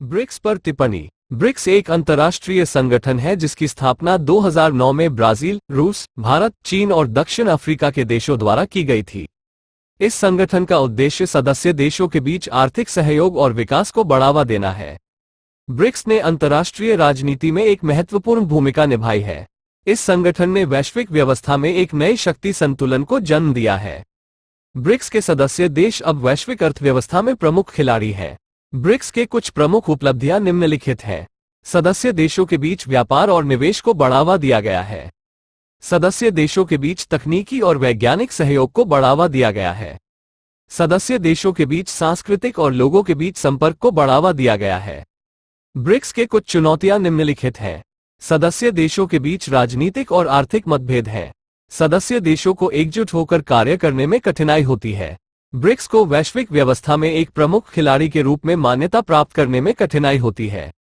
BRICS पर टिप्पणी। BRICS एक अंतर्राष्ट्रीय संगठन है जिसकी स्थापना 2009 में ब्राजील, रूस, भारत, चीन और दक्षिण अफ्रीका के देशों द्वारा की गई थी। इस संगठन का उद्देश्य सदस्य देशों के बीच आर्थिक सहयोग और विकास को बढ़ावा देना है। ब्रिक्स ने अंतर्राष्ट्रीय राजनीति में एक महत्वपूर्ण भूमिका निभाई है। इस संगठन ने वैश्विक व्यवस्था में एक नए शक्ति संतुलन को जन्म दिया है। ब्रिक्स के सदस्य देश अब वैश्विक अर्थव्यवस्था में प्रमुख खिलाड़ी हैं। ब्रिक्स के कुछ प्रमुख उपलब्धियां निम्नलिखित हैं। सदस्य देशों के बीच व्यापार और निवेश को बढ़ावा दिया गया है। सदस्य देशों के बीच तकनीकी और वैज्ञानिक सहयोग को बढ़ावा दिया गया है। सदस्य देशों के बीच सांस्कृतिक और लोगों के बीच संपर्क को बढ़ावा दिया गया है। ब्रिक्स के कुछ चुनौतियां निम्नलिखित हैं। सदस्य देशों के बीच राजनीतिक और आर्थिक मतभेद हैं। सदस्य देशों को एकजुट होकर कार्य करने में कठिनाई होती है। ब्रिक्स को वैश्विक व्यवस्था में एक प्रमुख खिलाड़ी के रूप में मान्यता प्राप्त करने में कठिनाई होती है।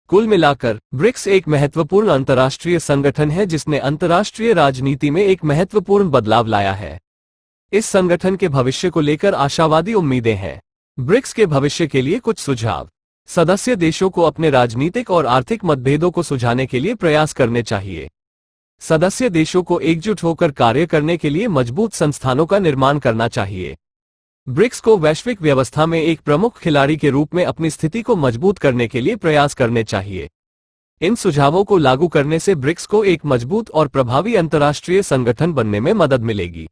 कुल मिलाकर ब्रिक्स एक महत्वपूर्ण अंतर्राष्ट्रीय संगठन है जिसने अंतर्राष्ट्रीय राजनीति में एक महत्वपूर्ण बदलाव लाया है। इस संगठन के भविष्य को लेकर आशावादी उम्मीदें हैं। ब्रिक्स के भविष्य के लिए कुछ सुझाव। सदस्य देशों को अपने राजनीतिक और आर्थिक मतभेदों को सुलझाने के लिए प्रयास करने चाहिए। सदस्य देशों को एकजुट होकर कार्य करने के लिए मजबूत संस्थानों का निर्माण करना चाहिए। ब्रिक्स को वैश्विक व्यवस्था में एक प्रमुख खिलाड़ी के रूप में अपनी स्थिति को मजबूत करने के लिए प्रयास करने चाहिए। इन सुझावों को लागू करने से ब्रिक्स को एक मजबूत और प्रभावी अंतर्राष्ट्रीय संगठन बनने में मदद मिलेगी।